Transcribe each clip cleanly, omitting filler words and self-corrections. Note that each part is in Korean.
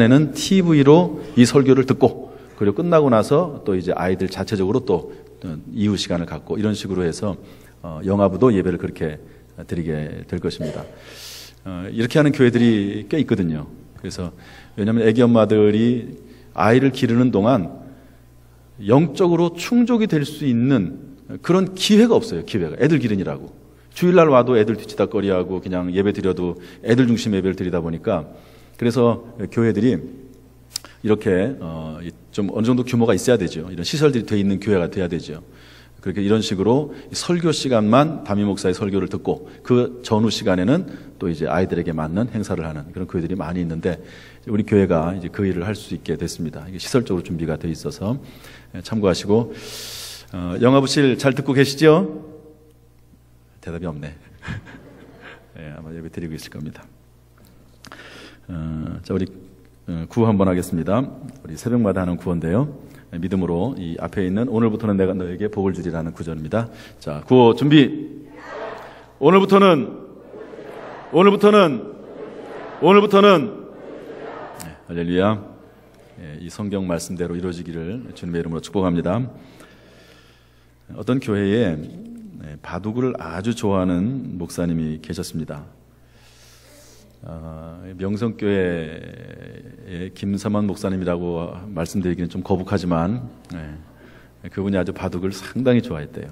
는 TV로 이 설교를 듣고 그리고 끝나고 나서 또 이제 아이들 자체적으로 또 이후 시간을 갖고 이런 식으로 해서 영아부도 예배를 그렇게 드리게 될 것입니다. 이렇게 하는 교회들이 꽤 있거든요. 그래서 왜냐하면 애기 엄마들이 아이를 기르는 동안 영적으로 충족이 될 수 있는 그런 기회가 없어요. 기회가. 애들 기르느라고. 주일날 와도 애들 뒤치다거리하고 그냥 예배 드려도 애들 중심 예배를 드리다 보니까 그래서 교회들이 이렇게 좀 어느 정도 규모가 있어야 되죠. 이런 시설들이 돼 있는 교회가 돼야 되죠. 그렇게 이런 식으로 설교 시간만 담임 목사의 설교를 듣고 그 전후 시간에는 또 이제 아이들에게 맞는 행사를 하는 그런 교회들이 많이 있는데 우리 교회가 이제 그 일을 할 수 있게 됐습니다. 이게 시설적으로 준비가 돼 있어서 참고하시고 영아부실 잘 듣고 계시죠? 대답이 없네. 네, 아마 예배 드리고 있을 겁니다. 자, 우리 구호 한번 하겠습니다. 우리 새벽마다 하는 구호인데요. 믿음으로 이 앞에 있는 오늘부터는 내가 너에게 복을 주리라는 구절입니다. 자, 구호 준비. 오늘부터는 네, 할렐루야. 네, 이 성경 말씀대로 이루어지기를 주님의 이름으로 축복합니다. 어떤 교회에 바둑을 아주 좋아하는 목사님이 계셨습니다. 명성교회의 김삼환 목사님이라고 말씀드리기는 좀 거북하지만 그분이 아주 바둑을 상당히 좋아했대요.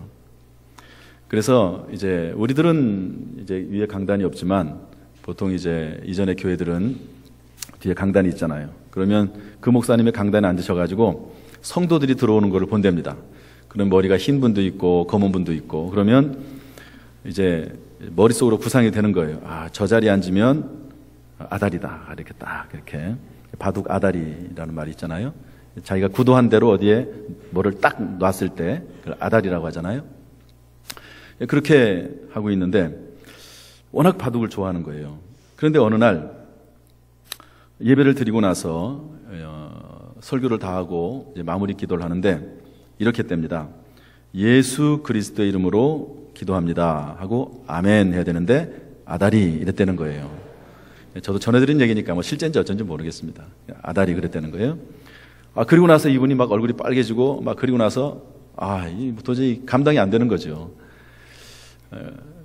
그래서 이제 우리들은 이제 위에 강단이 없지만 보통 이제 이전의 교회들은 뒤에 강단이 있잖아요. 그러면 그 목사님의 강단에 앉으셔가지고 성도들이 들어오는 것을 본답니다. 그런 머리가 흰 분도 있고 검은 분도 있고 그러면 이제 머릿속으로 구상이 되는 거예요. 아, 저 자리에 앉으면 아다리다. 이렇게 딱 이렇게 바둑 아다리라는 말이 있잖아요. 자기가 구도한 대로 어디에 뭐를 딱 놨을 때 그걸 아다리라고 하잖아요. 그렇게 하고 있는데 워낙 바둑을 좋아하는 거예요. 그런데 어느 날 예배를 드리고 나서 설교를 다 하고 이제 마무리 기도를 하는데 이렇게 뗍니다. 예수 그리스도의 이름으로 기도합니다 하고 아멘 해야 되는데 아다리 이랬다는 거예요. 저도 전해드린 얘기니까 뭐 실제인지 어쩐지 모르겠습니다. 아다리 그랬다는 거예요. 그리고 나서 이분이 막 얼굴이 빨개지고 막 그리고 나서 도저히 감당이 안 되는 거죠.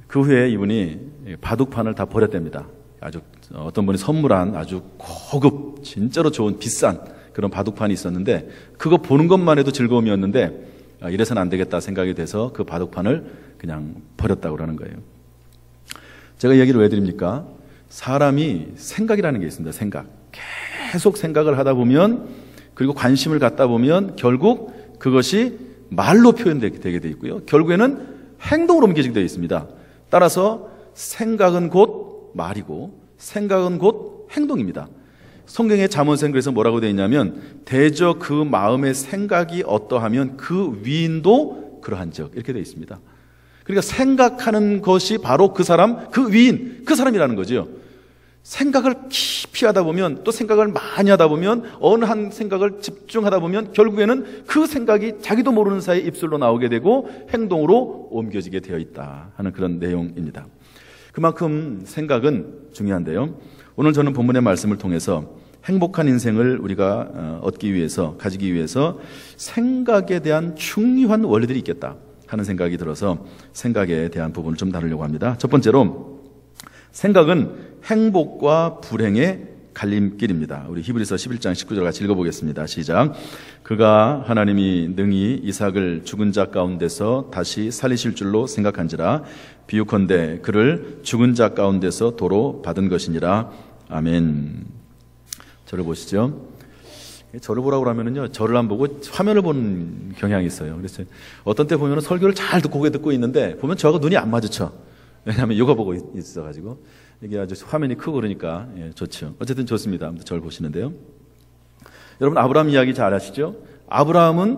그 후에 이분이 바둑판을 다 버렸답니다. 아주 어떤 분이 선물한 아주 고급 진짜로 좋은 비싼 그런 바둑판이 있었는데 그거 보는 것만 해도 즐거움이었는데 이래서는 안 되겠다 생각이 돼서 그 바둑판을 그냥 버렸다고 그러는 거예요. 제가 이 얘기를 왜 드립니까? 사람이 생각이라는 게 있습니다. 생각. 계속 생각을 하다 보면 그리고 관심을 갖다 보면 결국 그것이 말로 표현되게 돼 있고요. 결국에는 행동으로 옮겨지게 되어 있습니다. 따라서 생각은 곧 말이고 생각은 곧 행동입니다. 성경의 잠언서는 그래서 뭐라고 되어 있냐면 대저 그 마음의 생각이 어떠하면 그 위인도 그러한즉 이렇게 되어 있습니다. 그러니까 생각하는 것이 바로 그 사람, 그 위인, 그 사람이라는 거죠. 생각을 깊이 하다 보면 또 생각을 많이 하다 보면 어느 한 생각을 집중하다 보면 결국에는 그 생각이 자기도 모르는 사이에 입술로 나오게 되고 행동으로 옮겨지게 되어 있다 하는 그런 내용입니다. 그만큼 생각은 중요한데요. 오늘 저는 본문의 말씀을 통해서 행복한 인생을 우리가 얻기 위해서 가지기 위해서 생각에 대한 중요한 원리들이 있겠다 하는 생각이 들어서 생각에 대한 부분을 좀 다루려고 합니다. 첫 번째로 생각은 행복과 불행의 갈림길입니다. 우리 히브리서 11장 19절 같이 읽어보겠습니다. 시작. 그가 하나님이 능히 이삭을 죽은 자 가운데서 다시 살리실 줄로 생각한지라 비유컨대 그를 죽은 자 가운데서 도로 받은 것이니라. 아멘. 저를 보시죠. 저를 보라고 하면은요, 저를 안 보고 화면을 보는 경향이 있어요. 그래서 어떤 때 보면은 설교를 잘 듣고 듣고 있는데 보면 저하고 눈이 안 마주쳐. 왜냐하면 이거 보고 있어가지고 이게 아주 화면이 크고 그러니까 좋죠. 어쨌든 좋습니다. 아무튼 저를 보시는데요. 여러분 아브라함 이야기 잘 아시죠? 아브라함은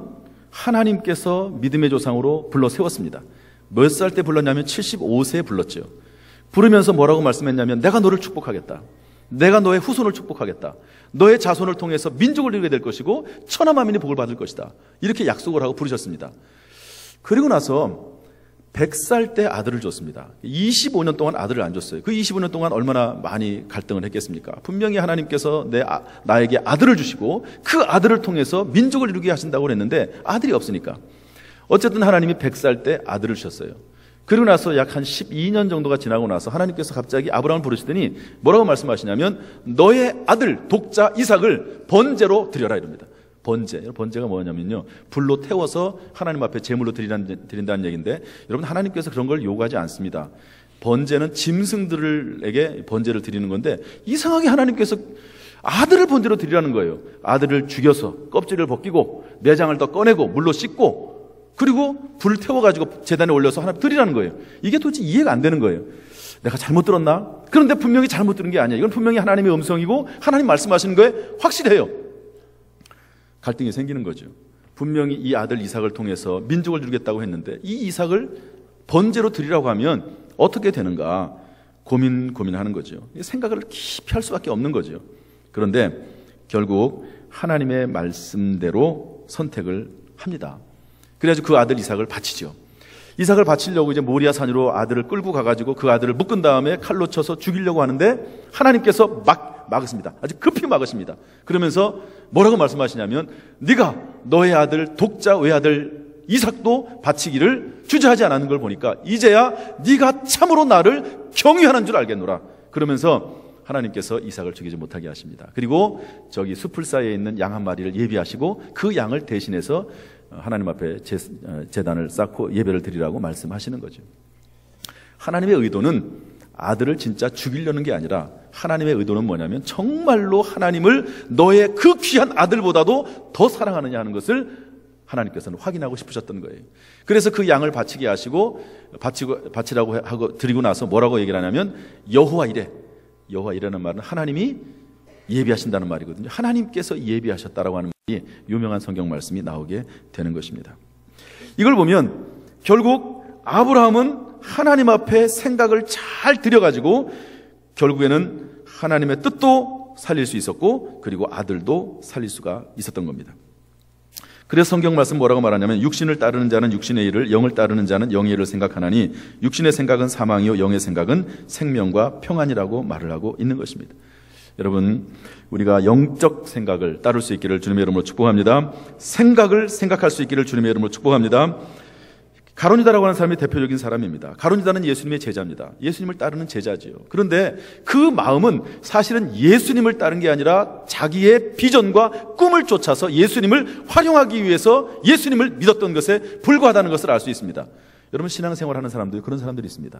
하나님께서 믿음의 조상으로 불러 세웠습니다. 몇 살 때 불렀냐면 75세에 불렀죠. 부르면서 뭐라고 말씀했냐면 내가 너를 축복하겠다. 내가 너의 후손을 축복하겠다. 너의 자손을 통해서 민족을 이루게 될 것이고 천하 만민이 복을 받을 것이다. 이렇게 약속을 하고 부르셨습니다. 그리고 나서 100살 때 아들을 줬습니다. 25년 동안 아들을 안 줬어요. 그 25년 동안 얼마나 많이 갈등을 했겠습니까? 분명히 하나님께서 나에게 아들을 주시고 그 아들을 통해서 민족을 이루게 하신다고 그랬는데 아들이 없으니까. 어쨌든 하나님이 100살 때 아들을 주셨어요. 그리고 나서 약 한 12년 정도가 지나고 나서 하나님께서 갑자기 아브라함을 부르시더니 뭐라고 말씀하시냐면 너의 아들 독자 이삭을 번제로 드려라 이럽니다. 번제가 뭐냐면요, 불로 태워서 하나님 앞에 제물로 드린다는 얘기인데, 여러분 하나님께서 그런 걸 요구하지 않습니다. 번제는 짐승들에게 번제를 드리는 건데 이상하게 하나님께서 아들을 번제로 드리라는 거예요. 아들을 죽여서 껍질을 벗기고 내장을 더 꺼내고 물로 씻고 그리고 불을 태워가지고 제단에 올려서 하나님 드리라는 거예요. 이게 도대체 이해가 안 되는 거예요. 내가 잘못 들었나? 그런데 분명히 잘못 들은 게 아니야. 이건 분명히 하나님의 음성이고 하나님 말씀하시는 거에 확실해요. 갈등이 생기는 거죠. 분명히 이 아들 이삭을 통해서 민족을 이루겠다고 했는데 이 이삭을 번제로 드리라고 하면 어떻게 되는가 고민하는 거죠. 생각을 깊이 할 수밖에 없는 거죠. 그런데 결국 하나님의 말씀대로 선택을 합니다. 그래가지고 그 아들 이삭을 바치죠. 이삭을 바치려고 이제 모리아 산으로 아들을 끌고 가가지고 그 아들을 묶은 다음에 칼로 쳐서 죽이려고 하는데 하나님께서 막으십니다. 아주 급히 막으십니다. 그러면서 뭐라고 말씀하시냐면 네가 너의 아들 독자 외아들 이삭도 바치기를 주저하지 않았는 걸 보니까 이제야 네가 참으로 나를 경외하는 줄 알겠노라. 그러면서 하나님께서 이삭을 죽이지 못하게 하십니다. 그리고 저기 숲을 사이에 있는 양 한 마리를 예비하시고 그 양을 대신해서 하나님 앞에 제단을 쌓고 예배를 드리라고 말씀하시는 거죠. 하나님의 의도는 아들을 진짜 죽이려는 게 아니라 하나님의 의도는 뭐냐면 정말로 하나님을 너의 그 귀한 아들보다도 더 사랑하느냐 하는 것을 하나님께서는 확인하고 싶으셨던 거예요. 그래서 그 양을 바치게 하시고 바치라고 하고 드리고 나서 뭐라고 얘기를 하냐면 여호와 이레는 말은 하나님이 예비하신다는 말이거든요. 하나님께서 예비하셨다라고 하는 말이 유명한 성경 말씀이 나오게 되는 것입니다. 이걸 보면 결국 아브라함은 하나님 앞에 생각을 잘 들여가지고 결국에는 하나님의 뜻도 살릴 수 있었고 그리고 아들도 살릴 수가 있었던 겁니다. 그래서 성경 말씀 뭐라고 말하냐면 육신을 따르는 자는 육신의 일을 영을 따르는 자는 영의 일을 생각하나니 육신의 생각은 사망이요 영의 생각은 생명과 평안이라고 말을 하고 있는 것입니다. 여러분 우리가 영적 생각을 따를 수 있기를 주님의 이름으로 축복합니다. 생각을 생각할 수 있기를 주님의 이름으로 축복합니다. 가룟유다라고 하는 사람이 대표적인 사람입니다. 가룟유다는 예수님의 제자입니다. 예수님을 따르는 제자지요. 그런데 그 마음은 사실은 예수님을 따른 게 아니라 자기의 비전과 꿈을 쫓아서 예수님을 활용하기 위해서 예수님을 믿었던 것에 불과하다는 것을 알 수 있습니다. 여러분 신앙생활하는 사람들 그런 사람들이 있습니다.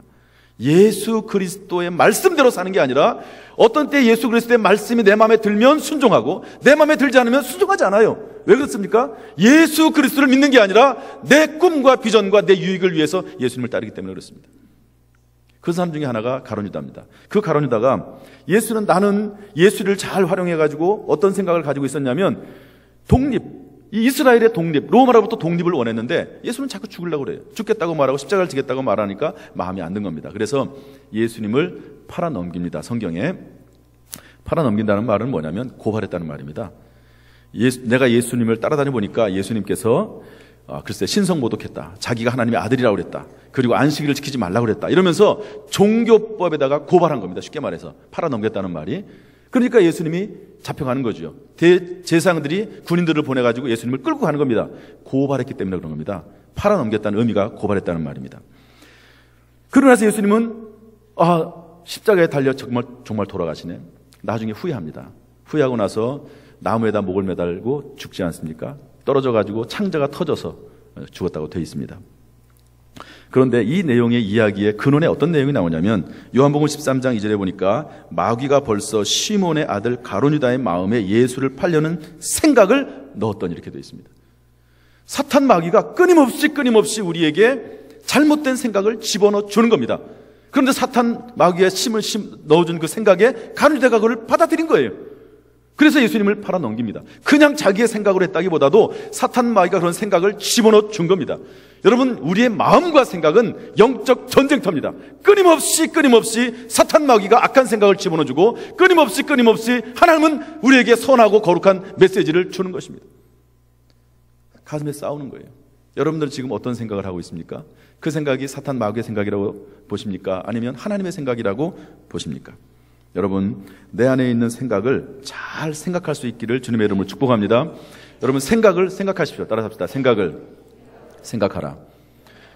예수 그리스도의 말씀대로 사는 게 아니라 어떤 때 예수 그리스도의 말씀이 내 마음에 들면 순종하고 내 마음에 들지 않으면 순종하지 않아요. 왜 그렇습니까? 예수 그리스도를 믿는 게 아니라 내 꿈과 비전과 내 유익을 위해서 예수님을 따르기 때문에 그렇습니다. 그 사람 중에 하나가 가룟유다입니다. 그 가룟유다가 나는 예수를 잘 활용해가지고 어떤 생각을 가지고 있었냐면 이 이스라엘의 독립, 로마로부터 독립을 원했는데 예수는 자꾸 죽으려고 그래요. 죽겠다고 말하고 십자가를 지겠다고 말하니까 마음이 안 든 겁니다. 그래서 예수님을 팔아넘깁니다. 성경에 팔아넘긴다는 말은 뭐냐면 고발했다는 말입니다. 내가 예수님을 따라다니 보니까 예수님께서 글쎄 신성모독했다. 자기가 하나님의 아들이라고 그랬다. 그리고 안식일을 지키지 말라고 그랬다. 이러면서 종교법에다가 고발한 겁니다. 쉽게 말해서 팔아넘겼다는 말이. 그러니까 예수님이 잡혀가는 거죠. 대제사장들이 군인들을 보내가지고 예수님을 끌고 가는 겁니다. 고발했기 때문에 그런 겁니다. 팔아넘겼다는 의미가 고발했다는 말입니다. 그러고 나서 예수님은 십자가에 달려 정말 돌아가시네. 나중에 후회합니다. 후회하고 나서 나무에다 목을 매달고 죽지 않습니까? 떨어져가지고 창자가 터져서 죽었다고 되어 있습니다. 그런데 이 내용의 이야기의 근원에 어떤 내용이 나오냐면 요한복음 13장 2절에 보니까 마귀가 벌써 시몬의 아들 가룟유다의 마음에 예수를 팔려는 생각을 넣었더니 이렇게 되어 있습니다. 사탄 마귀가 끊임없이 우리에게 잘못된 생각을 집어넣어 주는 겁니다. 그런데 사탄 마귀가 심을 넣어준 그 생각에 가룟유다가 그걸 받아들인 거예요. 그래서 예수님을 팔아넘깁니다. 그냥 자기의 생각으로 했다기보다도 사탄 마귀가 그런 생각을 집어넣어 준 겁니다. 여러분 우리의 마음과 생각은 영적 전쟁터입니다. 끊임없이 사탄 마귀가 악한 생각을 집어넣어주고 끊임없이 하나님은 우리에게 선하고 거룩한 메시지를 주는 것입니다. 가슴에 싸우는 거예요. 여러분들 지금 어떤 생각을 하고 있습니까? 그 생각이 사탄 마귀의 생각이라고 보십니까? 아니면 하나님의 생각이라고 보십니까? 여러분, 내 안에 있는 생각을 잘 생각할 수 있기를 주님의 이름으로 축복합니다. 여러분, 생각을 생각하십시오. 따라서 합시다. 생각을 생각하라.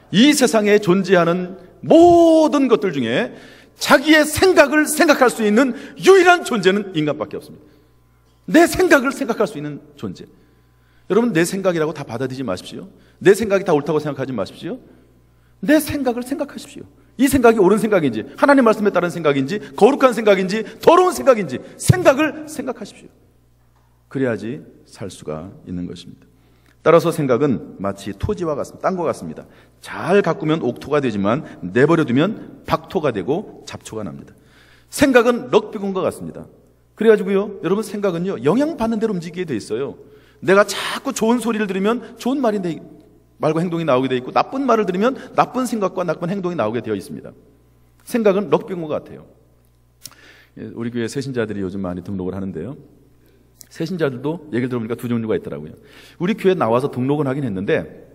이 세상에 존재하는 모든 것들 중에 자기의 생각을 생각할 수 있는 유일한 존재는 인간밖에 없습니다. 내 생각을 생각할 수 있는 존재. 여러분, 내 생각이라고 다 받아들이지 마십시오. 내 생각이 다 옳다고 생각하지 마십시오. 내 생각을 생각하십시오. 이 생각이 옳은 생각인지, 하나님 말씀에 따른 생각인지, 거룩한 생각인지, 더러운 생각인지 생각을 생각하십시오. 그래야지 살 수가 있는 것입니다. 따라서 생각은 마치 토지와 같습니다. 땅과 같습니다. 잘 가꾸면 옥토가 되지만 내버려두면 박토가 되고 잡초가 납니다. 생각은 럭비공과 같습니다. 그래가지고요, 여러분, 생각은요, 영향받는 대로 움직이게 돼 있어요. 내가 자꾸 좋은 소리를 들으면 좋은 말과 행동이 나오게 되어 있고, 나쁜 말을 들으면 나쁜 생각과 나쁜 행동이 나오게 되어 있습니다. 생각은 럭비공과 같아요. 우리 교회 새신자들이 요즘 많이 등록을 하는데요, 새신자들도 얘기를 들어보니까 두 종류가 있더라고요. 우리 교회에 나와서 등록은 하긴 했는데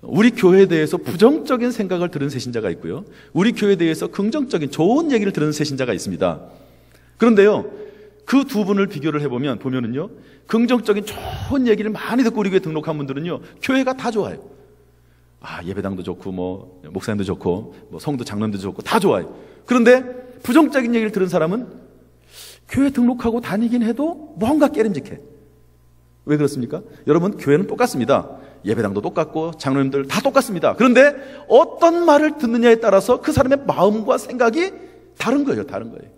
우리 교회에 대해서 부정적인 생각을 들은 새신자가 있고요, 우리 교회에 대해서 긍정적인 좋은 얘기를 들은 새신자가 있습니다. 그런데요, 그 두 분을 비교를 해보면 보면은요, 긍정적인 좋은 얘기를 많이 듣고 우리 교회에 등록한 분들은요, 교회가 다 좋아요. 예배당도 좋고 뭐 목사님도 좋고 뭐 성도 장로님도 좋고 다 좋아요. 그런데 부정적인 얘기를 들은 사람은 교회 등록하고 다니긴 해도 뭔가 깨름직해. 왜 그렇습니까? 여러분, 교회는 똑같습니다. 예배당도 똑같고 장로님들 다 똑같습니다. 그런데 어떤 말을 듣느냐에 따라서 그 사람의 마음과 생각이 다른 거예요. 다른 거예요.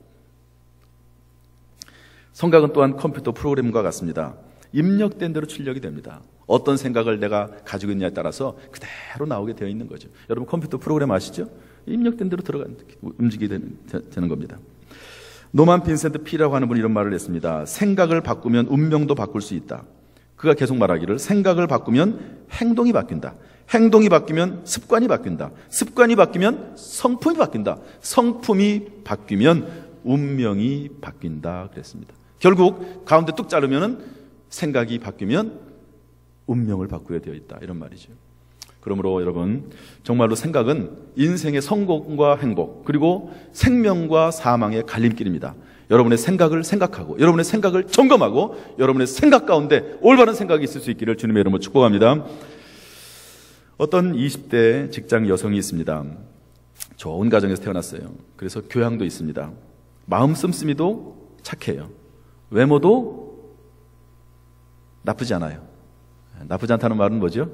성각은 또한 컴퓨터 프로그램과 같습니다. 입력된 대로 출력이 됩니다. 어떤 생각을 내가 가지고 있느냐에 따라서 그대로 나오게 되어 있는 거죠. 여러분, 컴퓨터 프로그램 아시죠? 입력된 대로 움직이게 되는 겁니다. 노만 빈센트 피라고 하는 분이 이런 말을 했습니다. 생각을 바꾸면 운명도 바꿀 수 있다. 그가 계속 말하기를, 생각을 바꾸면 행동이 바뀐다. 행동이 바뀌면 습관이 바뀐다. 습관이 바뀌면 성품이 바뀐다. 성품이 바뀌면 운명이 바뀐다 그랬습니다. 결국 가운데 뚝 자르면은 생각이 바뀌면 운명을 바꾸게 되어 있다, 이런 말이죠. 그러므로 여러분, 정말로 생각은 인생의 성공과 행복, 그리고 생명과 사망의 갈림길입니다. 여러분의 생각을 생각하고, 여러분의 생각을 점검하고, 여러분의 생각 가운데 올바른 생각이 있을 수 있기를 주님의 이름으로 축복합니다. 어떤 20대 직장 여성이 있습니다. 좋은 가정에서 태어났어요. 그래서 교양도 있습니다. 마음 씀씀이도 착해요. 외모도 나쁘지 않아요. 나쁘지 않다는 말은 뭐죠?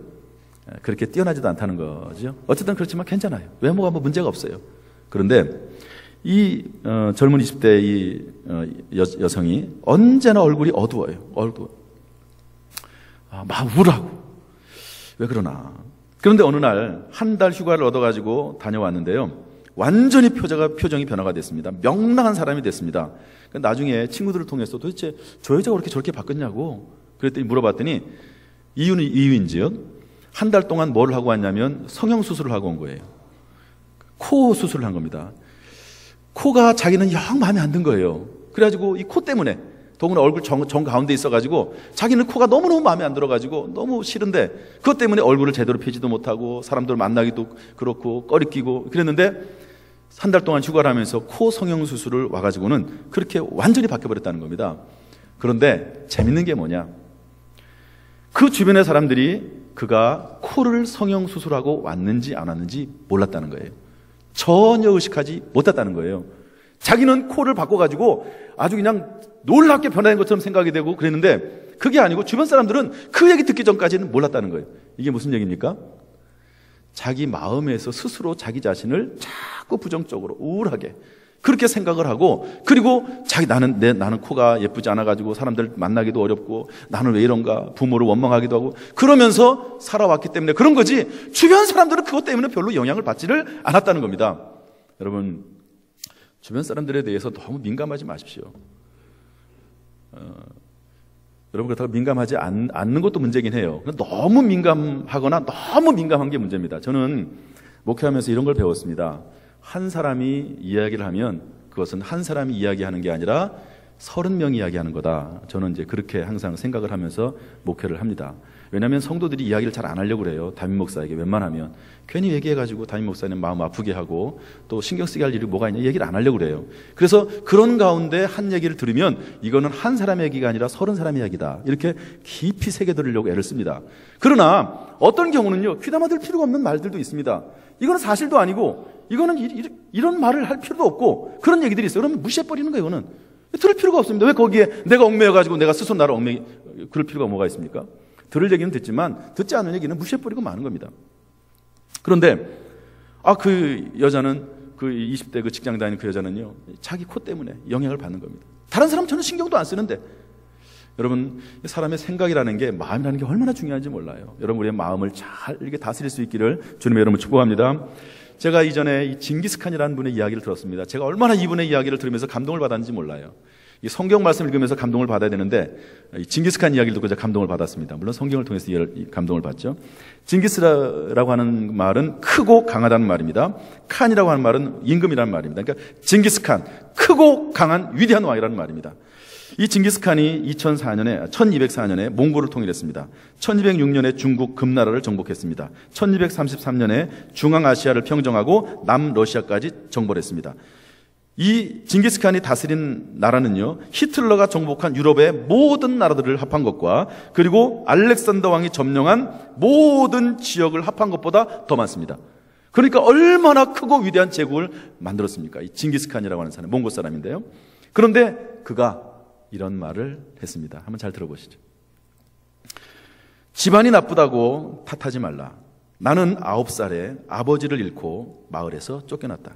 그렇게 뛰어나지도 않다는 거죠. 어쨌든 그렇지만 괜찮아요. 외모가 뭐 문제가 없어요. 그런데 이 젊은 20대 이 여성이 언제나 얼굴이 어두워요. 막 우울하고. 왜 그러나? 그런데 어느 날 한 달 휴가를 얻어가지고 다녀왔는데요, 완전히 표정이 변화가 됐습니다. 명랑한 사람이 됐습니다. 나중에 친구들을 통해서 도대체 저 여자가 그렇게 저렇게 바뀌었냐고 그랬더니 물어봤더니 이유인지요, 한 달 동안 뭘 하고 왔냐면 성형수술을 하고 온 거예요. 코 수술을 한 겁니다. 코가 자기는 영 마음에 안 든 거예요. 그래가지고 이 코 때문에, 더구나 얼굴 정 가운데 있어가지고 자기는 코가 너무너무 마음에 안 들어가지고 너무 싫은데 그것 때문에 얼굴을 제대로 펴지도 못하고 사람들 만나기도 그렇고 꺼리끼고 그랬는데, 한 달 동안 휴가를 하면서 코 성형수술을 와가지고는 그렇게 완전히 바뀌어버렸다는 겁니다. 그런데 재밌는 게 뭐냐, 그 주변의 사람들이 그가 코를 성형수술하고 왔는지 안 왔는지 몰랐다는 거예요. 전혀 의식하지 못했다는 거예요. 자기는 코를 바꿔가지고 아주 그냥 놀랍게 변화된 것처럼 생각이 되고 그랬는데, 그게 아니고 주변 사람들은 그 얘기 듣기 전까지는 몰랐다는 거예요. 이게 무슨 얘기입니까? 자기 마음에서 스스로 자기 자신을 자꾸 부정적으로 우울하게 그렇게 생각을 하고, 그리고 나는 코가 예쁘지 않아가지고 사람들 만나기도 어렵고 나는 왜 이런가, 부모를 원망하기도 하고 그러면서 살아왔기 때문에 그런 거지, 주변 사람들은 그것 때문에 별로 영향을 받지를 않았다는 겁니다. 여러분, 주변 사람들에 대해서 너무 민감하지 마십시오. 여러분, 그렇다고 민감하지 않는 것도 문제긴 해요. 너무 민감하거나 너무 민감한 게 문제입니다. 저는 목회하면서 이런 걸 배웠습니다. 한 사람이 이야기를 하면 그것은 한 사람이 이야기하는 게 아니라 30명이 이야기하는 거다. 저는 이제 그렇게 항상 생각을 하면서 목회를 합니다. 왜냐하면 성도들이 이야기를 잘 안 하려고 그래요. 담임 목사에게 웬만하면. 괜히 얘기해가지고 담임 목사님 마음 아프게 하고 또 신경 쓰게 할 일이 뭐가 있냐 얘기를 안 하려고 그래요. 그래서 그런 가운데 한 얘기를 들으면 이거는 한 사람의 얘기가 아니라 30사람의 이야기다. 이렇게 깊이 새겨들으려고 애를 씁니다. 그러나 어떤 경우는요, 귀담아들 필요가 없는 말들도 있습니다. 이거는 사실도 아니고 이거는 이런 말을 할 필요도 없고 그런 얘기들이 있어요. 그러면 무시해버리는 거예요. 이거는 들을 필요가 없습니다. 왜 거기에 내가 얽매여가지고 내가 스스로 나를 그럴 필요가 뭐가 있습니까? 들을 얘기는 듣지만 듣지 않는 얘기는 무시해버리고 마는 겁니다. 그런데 그 여자는 그 20대 그 직장 다니는 그 여자는요, 자기 코 때문에 영향을 받는 겁니다. 다른 사람 전혀 신경도 안 쓰는데. 여러분, 사람의 생각이라는 게, 마음이라는 게 얼마나 중요한지 몰라요. 여러분, 우리의 마음을 잘 이렇게 다스릴 수 있기를 주님의 이름으로 축복합니다. 제가 이전에 이 징기스칸이라는 분의 이야기를 들었습니다. 제가 얼마나 이분의 이야기를 들으면서 감동을 받았는지 몰라요. 이 성경 말씀을 읽으면서 감동을 받아야 되는데, 이 징기스칸 이야기를 듣고 제가 감동을 받았습니다. 물론 성경을 통해서 감동을 받죠. 징기스라고 하는 말은 크고 강하다는 말입니다. 칸이라고 하는 말은 임금이라는 말입니다. 그러니까 징기스칸, 크고 강한 위대한 왕이라는 말입니다. 이 징기스칸이 1204년에 몽골을 통일했습니다. 1206년에 중국 금나라를 정복했습니다. 1233년에 중앙아시아를 평정하고 남러시아까지 정벌했습니다. 이 징기스칸이 다스린 나라는요, 히틀러가 정복한 유럽의 모든 나라들을 합한 것과 그리고 알렉산더 왕이 점령한 모든 지역을 합한 것보다 더 많습니다. 그러니까 얼마나 크고 위대한 제국을 만들었습니까? 이 징기스칸이라고 하는 사람, 몽골 사람인데요. 그런데 그가 이런 말을 했습니다. 한번 잘 들어보시죠. 집안이 나쁘다고 탓하지 말라. 나는 9살에 아버지를 잃고 마을에서 쫓겨났다.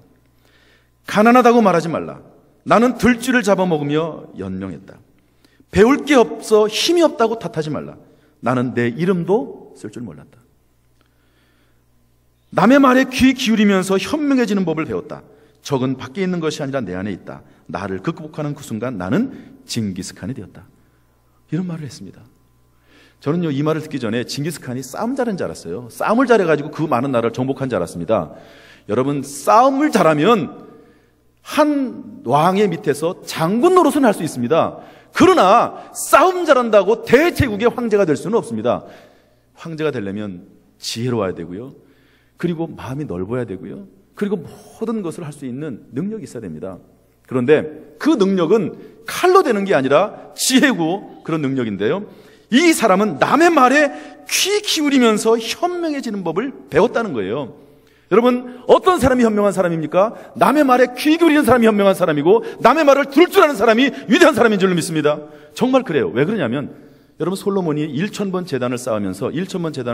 가난하다고 말하지 말라. 나는 들쥐를 잡아먹으며 연명했다. 배울 게 없어 힘이 없다고 탓하지 말라. 나는 내 이름도 쓸 줄 몰랐다. 남의 말에 귀 기울이면서 현명해지는 법을 배웠다. 적은 밖에 있는 것이 아니라 내 안에 있다. 나를 극복하는 그 순간 나는 징기스칸이 되었다. 이런 말을 했습니다. 저는요, 이 말을 듣기 전에 징기스칸이 싸움 잘하는 줄 알았어요. 싸움을 잘해가지고 그 많은 나라를 정복한 줄 알았습니다. 여러분, 싸움을 잘하면 한 왕의 밑에서 장군 노릇은 할 수 있습니다. 그러나 싸움 잘한다고 대제국의 황제가 될 수는 없습니다. 황제가 되려면 지혜로워야 되고요. 그리고 마음이 넓어야 되고요. 그리고 모든 것을 할 수 있는 능력이 있어야 됩니다. 그런데 그 능력은 칼로 되는 게 아니라 지혜고 그런 능력인데요. 이 사람은 남의 말에 귀 기울이면서 현명해지는 법을 배웠다는 거예요. 여러분, 어떤 사람이 현명한 사람입니까? 남의 말에 귀 기울이는 사람이 현명한 사람이고 남의 말을 들을 줄 아는 사람이 위대한 사람인 줄로 믿습니다. 정말 그래요. 왜 그러냐면 여러분, 솔로몬이 1000번 제단을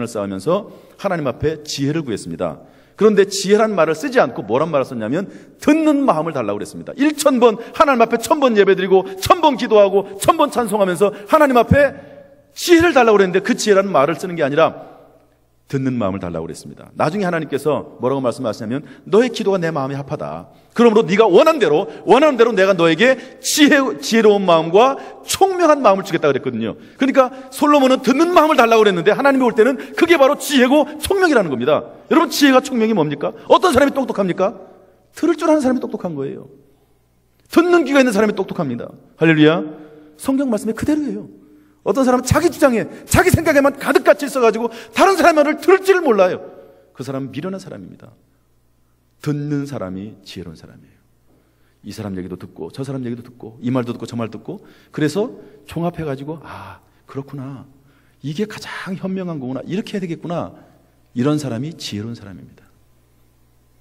쌓으면서 하나님 앞에 지혜를 구했습니다. 그런데 지혜란 말을 쓰지 않고 뭐란 말을 썼냐면 듣는 마음을 달라고 그랬습니다. 1000번 하나님 앞에 1000번 예배드리고 1000번 기도하고 1000번 찬송하면서 하나님 앞에 지혜를 달라고 그랬는데 그 지혜라는 말을 쓰는 게 아니라 듣는 마음을 달라고 그랬습니다. 나중에 하나님께서 뭐라고 말씀하시냐면 너의 기도가 내 마음에 합하다. 그러므로 네가 원하는 대로 내가 너에게 지혜로운 마음과 총명한 마음을 주겠다 그랬거든요. 그러니까 솔로몬은 듣는 마음을 달라고 그랬는데 하나님이 올 때는 그게 바로 지혜고 총명이라는 겁니다. 여러분, 지혜가 총명이 뭡니까? 어떤 사람이 똑똑합니까? 들을 줄 아는 사람이 똑똑한 거예요. 듣는 귀가 있는 사람이 똑똑합니다. 할렐루야. 성경 말씀에 그대로예요. 어떤 사람은 자기 주장에, 자기 생각에만 가득 갇혀 있어가지고 다른 사람의 말을 들을지를 몰라요. 그 사람은 미련한 사람입니다. 듣는 사람이 지혜로운 사람이에요. 이 사람 얘기도 듣고 저 사람 얘기도 듣고 이 말도 듣고 저 말 듣고 그래서 종합해가지고 그렇구나. 이게 가장 현명한 거구나. 이렇게 해야 되겠구나. 이런 사람이 지혜로운 사람입니다.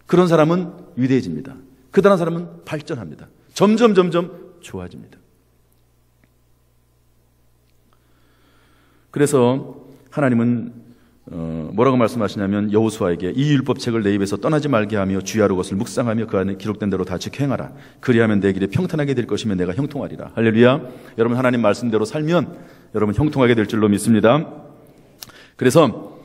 그런 사람은 위대해집니다. 그 다른 사람은 발전합니다. 점점 좋아집니다. 그래서 하나님은 뭐라고 말씀하시냐면 여호수아에게 이 율법책을 내 입에서 떠나지 말게 하며 주야로 것을 묵상하며 그 안에 기록된 대로 다 지켜 행하라. 그리하면 내 길이 평탄하게 될 것이며 내가 형통하리라. 할렐루야. 여러분, 하나님 말씀대로 살면 여러분 형통하게 될 줄로 믿습니다. 그래서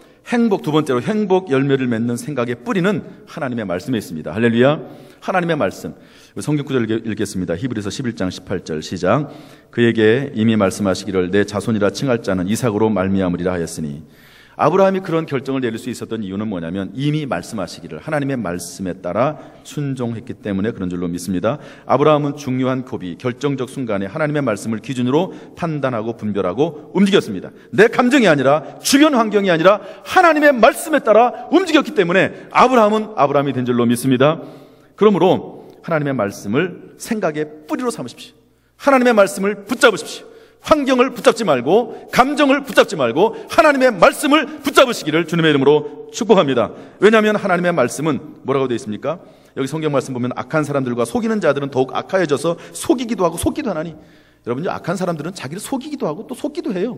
두 번째로 행복 열매를 맺는 생각의 뿌리는 하나님의 말씀에 있습니다. 할렐루야. 하나님의 말씀. 성경 구절 읽겠습니다. 히브리서 11장 18절 시작. 그에게 이미 말씀하시기를 내 자손이라 칭할 자는 이삭으로 말미암으리라 하였으니 아브라함이 그런 결정을 내릴 수 있었던 이유는 뭐냐면 이미 말씀하시기를 하나님의 말씀에 따라 순종했기 때문에 그런 줄로 믿습니다. 아브라함은 중요한 고비, 결정적 순간에 하나님의 말씀을 기준으로 판단하고 분별하고 움직였습니다. 내 감정이 아니라 주변 환경이 아니라 하나님의 말씀에 따라 움직였기 때문에 아브라함은 아브라함이 된 줄로 믿습니다. 그러므로 하나님의 말씀을 생각의 뿌리로 삼으십시오. 하나님의 말씀을 붙잡으십시오. 환경을 붙잡지 말고 감정을 붙잡지 말고 하나님의 말씀을 붙잡으시기를 주님의 이름으로 축복합니다. 왜냐하면 하나님의 말씀은 뭐라고 되어 있습니까? 여기 성경 말씀 보면 악한 사람들과 속이는 자들은 더욱 악하여져서 속이기도 하고 속기도 하나니, 여러분요, 악한 사람들은 자기를 속이기도 하고 또 속기도 해요.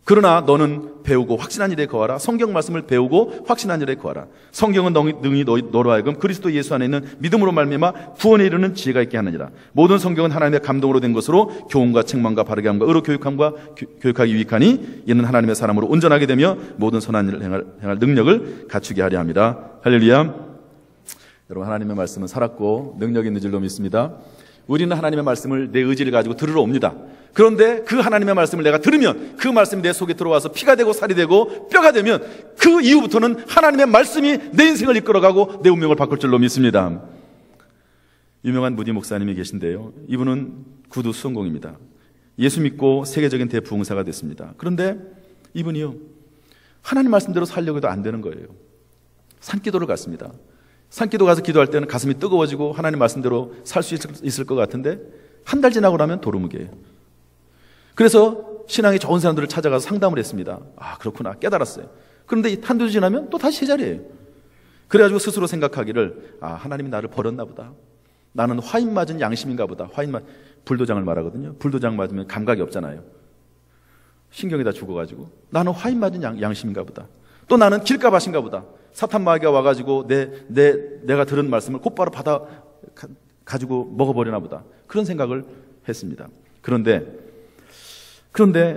그러나 너는 배우고 확신한 일에 거하라. 성경 말씀을 배우고 확신한 일에 거하라. 성경은 능히 너로 하여금 그리스도 예수 안에 있는 믿음으로 말미암아 구원에 이르는 지혜가 있게 하느니라. 모든 성경은 하나님의 감동으로 된 것으로 교훈과 책망과 바르게 함과 의로 교육하기 유익하니 이는 하나님의 사람으로 온전하게 되며 모든 선한 일을 행할 능력을 갖추게 하려 합니다. 할렐루야. 여러분, 하나님의 말씀은 살았고 능력 있는 줄로 믿습니다. 우리는 하나님의 말씀을 내 의지를 가지고 들으러 옵니다. 그런데 그 하나님의 말씀을 내가 들으면 그 말씀이 내 속에 들어와서 피가 되고 살이 되고 뼈가 되면 그 이후부터는 하나님의 말씀이 내 인생을 이끌어가고 내 운명을 바꿀 줄로 믿습니다. 유명한 무디 목사님이 계신데요, 이분은 구두 수성공입니다. 예수 믿고 세계적인 대부흥사가 됐습니다. 그런데 이분이요, 하나님 말씀대로 살려고 해도 안 되는 거예요. 산기도를 갔습니다. 산기도 가서 기도할 때는 가슴이 뜨거워지고 하나님 말씀대로 살 수 있을 것 같은데 한 달 지나고 나면 도루묵이에요. 그래서 신앙이 좋은 사람들을 찾아가서 상담을 했습니다. 아, 그렇구나, 깨달았어요. 그런데 한두 주 지나면 또 다시 제자리예요. 그래가지고 스스로 생각하기를, 아, 하나님이 나를 버렸나 보다. 나는 화인 맞은 양심인가 보다. 불도장을 말하거든요. 불도장 맞으면 감각이 없잖아요. 신경이 다 죽어가지고 나는 화인 맞은 양심인가 보다. 또 나는 길가밭인가 보다. 사탄 마귀가 와가지고 내가 들은 말씀을 곧바로 받아 가지고 먹어버리나 보다. 그런 생각을 했습니다. 그런데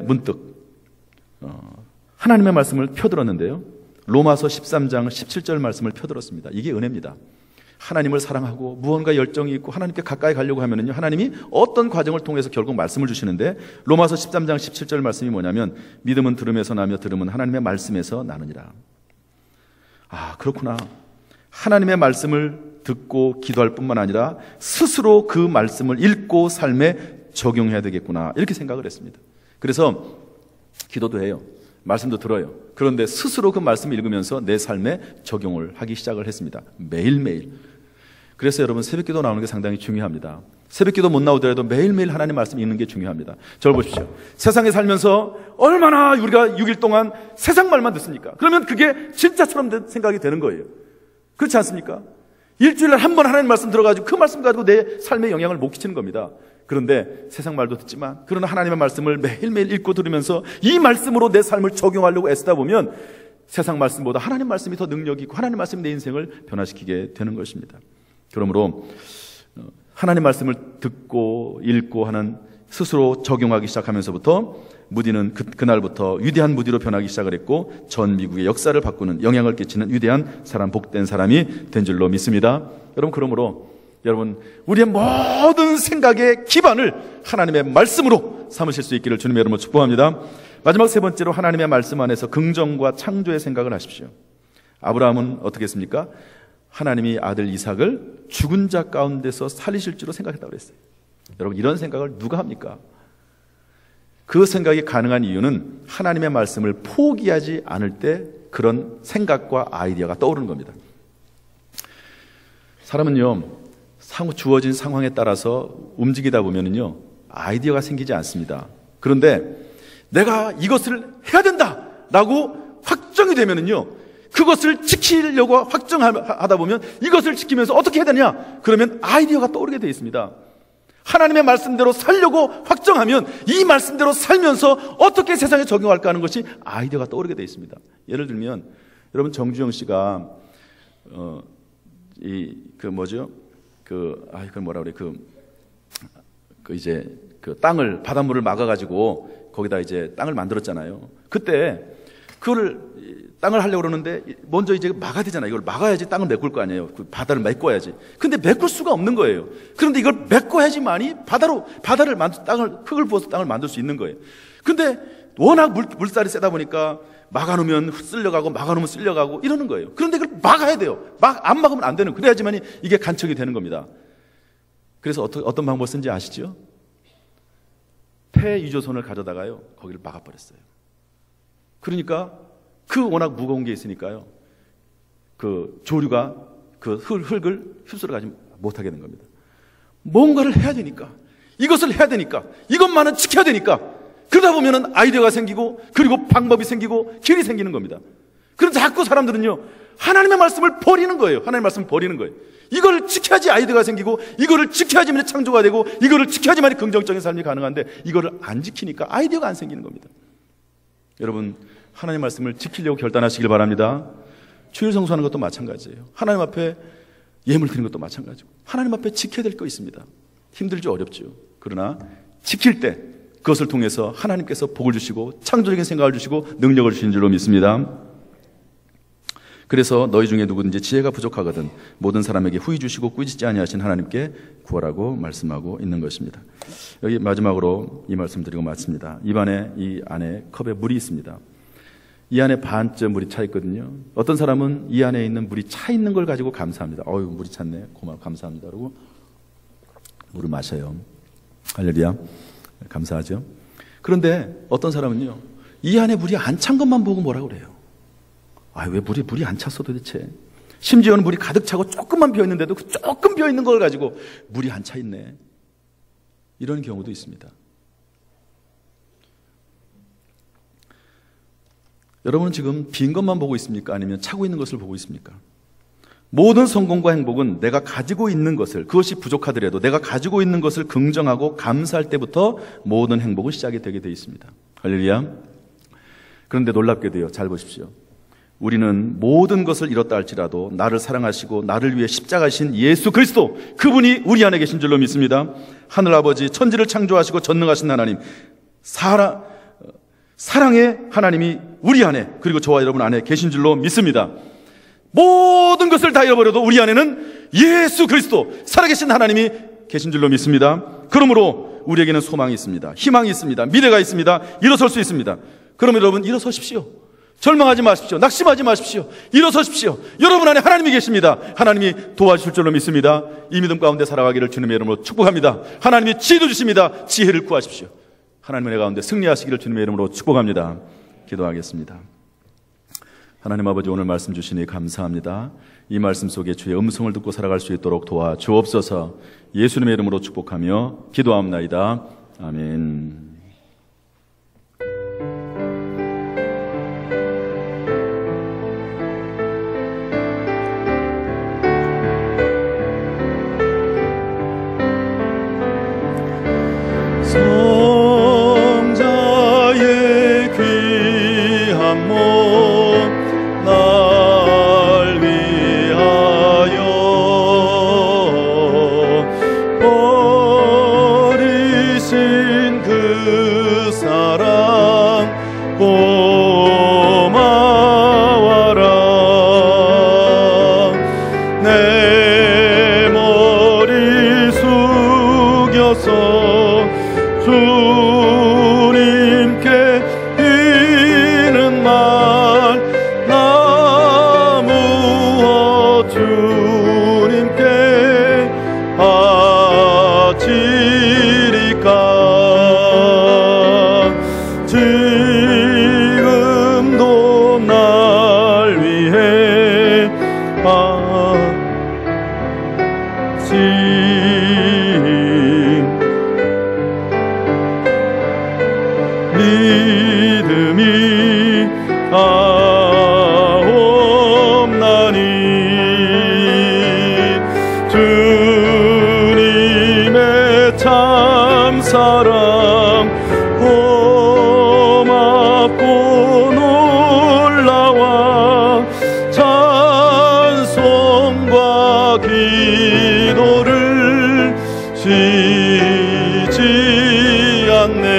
문득 하나님의 말씀을 펴들었는데요, 로마서 13장 17절 말씀을 펴들었습니다. 이게 은혜입니다. 하나님을 사랑하고 무언가 열정이 있고 하나님께 가까이 가려고 하면은요, 하나님이 어떤 과정을 통해서 결국 말씀을 주시는데, 로마서 13장 17절 말씀이 뭐냐면 믿음은 들음에서 나며 들음은 하나님의 말씀에서 나느니라. 아, 그렇구나. 하나님의 말씀을 듣고 기도할 뿐만 아니라 스스로 그 말씀을 읽고 삶에 적용해야 되겠구나, 이렇게 생각을 했습니다. 그래서 기도도 해요. 말씀도 들어요. 그런데 스스로 그 말씀을 읽으면서 내 삶에 적용을 하기 시작을 했습니다. 매일매일. 그래서 여러분, 새벽기도 나오는 게 상당히 중요합니다. 새벽기도 못 나오더라도 매일매일 하나님 말씀 읽는 게 중요합니다. 저를 보십시오. 세상에 살면서 얼마나 우리가 6일 동안 세상 말만 듣습니까? 그러면 그게 진짜처럼 생각이 되는 거예요. 그렇지 않습니까? 일주일에 한 번 하나님 말씀 들어가지고 그 말씀 가지고 내 삶에 영향을 못 끼치는 겁니다. 그런데 세상 말도 듣지만 그러나 하나님의 말씀을 매일매일 읽고 들으면서 이 말씀으로 내 삶을 적용하려고 애쓰다 보면 세상 말씀보다 하나님 말씀이 더 능력이 있고 하나님 말씀이 내 인생을 변화시키게 되는 것입니다. 그러므로 하나님 말씀을 듣고 읽고 하는, 스스로 적용하기 시작하면서부터 무디는 그날부터 위대한 무디로 변하기 시작을 했고 전 미국의 역사를 바꾸는, 영향을 끼치는 위대한 사람, 복된 사람이 된 줄로 믿습니다. 그러므로 여러분, 우리의 모든 생각의 기반을 하나님의 말씀으로 삼으실 수 있기를 주님의 이름으로 축복합니다. 마지막 세 번째로, 하나님의 말씀 안에서 긍정과 창조의 생각을 하십시오. 아브라함은 어떻게 했습니까? 하나님이 아들 이삭을 죽은 자 가운데서 살리실 줄로 생각했다고 그랬어요. 여러분, 이런 생각을 누가 합니까? 그 생각이 가능한 이유는 하나님의 말씀을 포기하지 않을 때 그런 생각과 아이디어가 떠오르는 겁니다. 사람은요, 주어진 상황에 따라서 움직이다 보면은요, 아이디어가 생기지 않습니다. 그런데 내가 이것을 해야 된다라고 확정이 되면은요, 그것을 지키려고 확정하다 보면 이것을 지키면서 어떻게 해야 되냐? 그러면 아이디어가 떠오르게 되어 있습니다. 하나님의 말씀대로 살려고 확정하면 이 말씀대로 살면서 어떻게 세상에 적용할까 하는 것이 아이디어가 떠오르게 되어 있습니다. 예를 들면, 여러분, 정주영 씨가 땅을, 바닷물을 막아가지고 거기다 이제 땅을 만들었잖아요. 그때 그거를 땅을 하려고 그러는데 먼저 이제 막아야 되잖아요. 이걸 막아야지 땅을 메꿀 거 아니에요. 그 바다를 메꿔야지. 근데 메꿀 수가 없는 거예요. 그런데 이걸 메꿔야지만이 흙을 부어서 땅을 만들 수 있는 거예요. 근데 워낙 물살이 세다 보니까 막아놓으면 쓸려가고 막아놓으면 쓸려가고 이러는 거예요. 그런데 그걸 막아야 돼요. 안 막으면 안 되는, 그래야지만 이게 간척이 되는 겁니다. 그래서 어떤 방법을 쓴지 아시죠? 폐유조선을 가져다가요 거기를 막아버렸어요. 그러니까 그 워낙 무거운 게 있으니까요 그 조류가 그 흙을 휩쓸어 가지 못하게 된 겁니다. 뭔가를 해야 되니까, 이것을 해야 되니까, 이것만은 지켜야 되니까, 그러다 보면은 아이디어가 생기고 그리고 방법이 생기고 길이 생기는 겁니다. 그럼 자꾸 사람들은요 하나님의 말씀을 버리는 거예요. 하나님의 말씀을 버리는 거예요. 이걸 지켜야지 아이디어가 생기고, 이거를 지켜야지만 창조가 되고, 이거를 지켜야지만 긍정적인 삶이 가능한데, 이거를 안 지키니까 아이디어가 안 생기는 겁니다. 여러분, 하나님의 말씀을 지키려고 결단하시길 바랍니다. 주일 성수하는 것도 마찬가지예요. 하나님 앞에 예물 드리는 것도 마찬가지고, 하나님 앞에 지켜야 될 거 있습니다. 힘들죠, 어렵죠. 그러나 지킬 때 그것을 통해서 하나님께서 복을 주시고 창조적인 생각을 주시고 능력을 주시는 줄로 믿습니다. 그래서 너희 중에 누구든지 지혜가 부족하거든 모든 사람에게 후히 주시고 꾸짖지 아니하신 하나님께 구하라고 말씀하고 있는 것입니다. 여기 마지막으로 이 말씀 드리고 마칩니다. 입안에 이 안에 컵에 물이 있습니다. 이 안에 반쯤 물이 차 있거든요. 어떤 사람은 이 안에 있는 물이 차 있는 걸 가지고 감사합니다. 어휴, 물이 찼네, 고마워, 감사합니다. 그러고 물을 마셔요. 할렐루야, 감사하죠. 그런데 어떤 사람은요 이 안에 물이 안 찬 것만 보고 뭐라고 그래요. 왜 물이 안 찼어 도대체. 심지어는 물이 가득 차고 조금만 비어있는데도 그 조금 비어있는 걸 가지고 물이 안 차 있네, 이런 경우도 있습니다. 여러분은 지금 빈 것만 보고 있습니까? 아니면 차고 있는 것을 보고 있습니까? 모든 성공과 행복은 내가 가지고 있는 것을, 그것이 부족하더라도 내가 가지고 있는 것을 긍정하고 감사할 때부터 모든 행복은 시작이 되게 되어 있습니다. 할렐루야. 그런데 놀랍게도요, 잘 보십시오. 우리는 모든 것을 잃었다 할지라도 나를 사랑하시고 나를 위해 십자가신 예수 그리스도, 그분이 우리 안에 계신 줄로 믿습니다. 하늘아버지, 천지를 창조하시고 전능하신 하나님, 사랑의 하나님이 우리 안에, 그리고 저와 여러분 안에 계신 줄로 믿습니다. 모든 것을 다 잃어버려도 우리 안에는 예수 그리스도, 살아계신 하나님이 계신 줄로 믿습니다. 그러므로 우리에게는 소망이 있습니다. 희망이 있습니다. 미래가 있습니다. 일어설 수 있습니다. 그럼 여러분 일어서십시오. 절망하지 마십시오. 낙심하지 마십시오. 일어서십시오. 여러분 안에 하나님이 계십니다. 하나님이 도와주실 줄로 믿습니다. 이 믿음 가운데 살아가기를 주님의 이름으로 축복합니다. 하나님이 지혜도 주십니다. 지혜를 구하십시오. 하나님의 은혜 가운데 승리하시기를 주님의 이름으로 축복합니다. 기도하겠습니다. 하나님 아버지, 오늘 말씀 주시니 감사합니다. 이 말씀 속에 주의 음성을 듣고 살아갈 수 있도록 도와주옵소서. 예수님의 이름으로 축복하며 기도합나이다. 아멘. 성자의 귀한 몸 날 위하여 버리신 그 사랑 고마워라. 내 머리 숙여서 주님께 이는 말 나 무엇 주님께 바치리까. 지금도 날 위해 믿음이 가옵나니 주님의 참사랑 고맙고 놀라와 찬송과 기도를 쉬지 않네.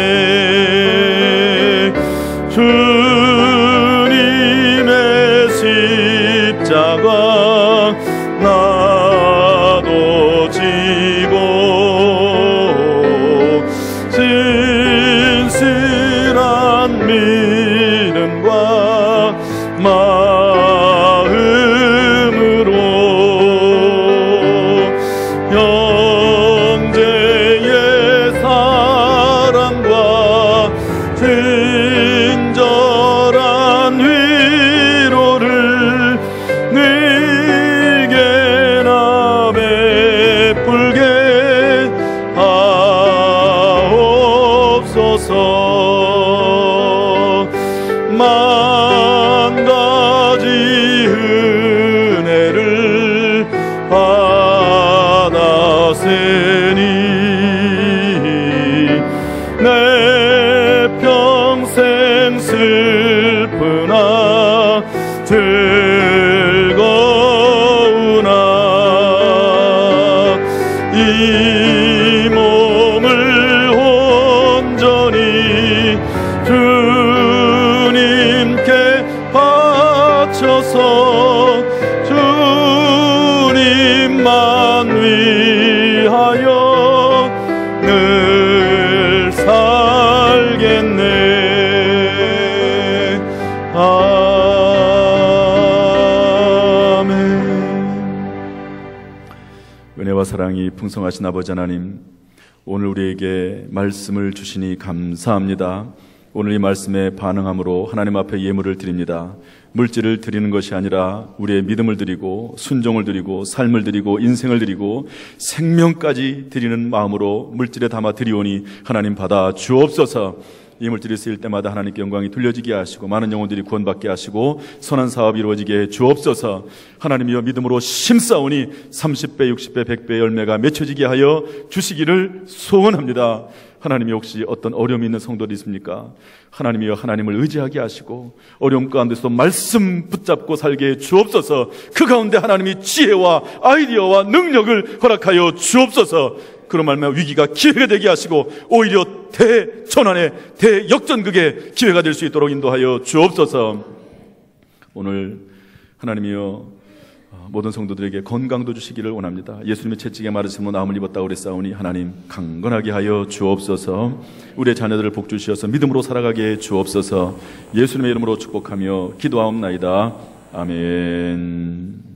친절한 위로를 네게나 베풀게 하옵소서. 만 가지 은혜를 받았으니 내 평생 슬프나 즐거우나 이 몸을 온전히 주님께 바쳐서 주님만 위하여 늘 살겠네. 아멘. 은혜와 사랑이 풍성하신 아버지 하나님, 오늘 우리에게 말씀을 주시니 감사합니다. 오늘 이 말씀에 반응함으로 하나님 앞에 예물을 드립니다. 물질을 드리는 것이 아니라 우리의 믿음을 드리고 순종을 드리고 삶을 드리고 인생을 드리고 생명까지 드리는 마음으로 물질에 담아 드리오니 하나님 받아 주옵소서. 이 물질이 쓰일 때마다 하나님께 영광이 돌려지게 하시고 많은 영혼들이 구원받게 하시고 선한 사업이 이루어지게 해 주옵소서. 하나님이여 믿음으로 심사오니 30배, 60배, 100배의 열매가 맺혀지게 하여 주시기를 소원합니다. 하나님이 혹시 어떤 어려움이 있는 성도들이 있습니까? 하나님이여 하나님을 의지하게 하시고 어려움 가운데서도 말씀 붙잡고 살게 해 주옵소서. 그 가운데 하나님이 지혜와 아이디어와 능력을 허락하여 주옵소서. 그런 말면 위기가 기회가 되게 하시고 오히려 대전환의 대역전극의 기회가 될 수 있도록 인도하여 주옵소서. 오늘 하나님이여 모든 성도들에게 건강도 주시기를 원합니다. 예수님의 채찍에 맞으심으로 나음을 입었다 그랬사오니 하나님 강건하게 하여 주옵소서. 우리의 자녀들을 복주시어서 믿음으로 살아가게 해 주옵소서. 예수님의 이름으로 축복하며 기도하옵나이다. 아멘.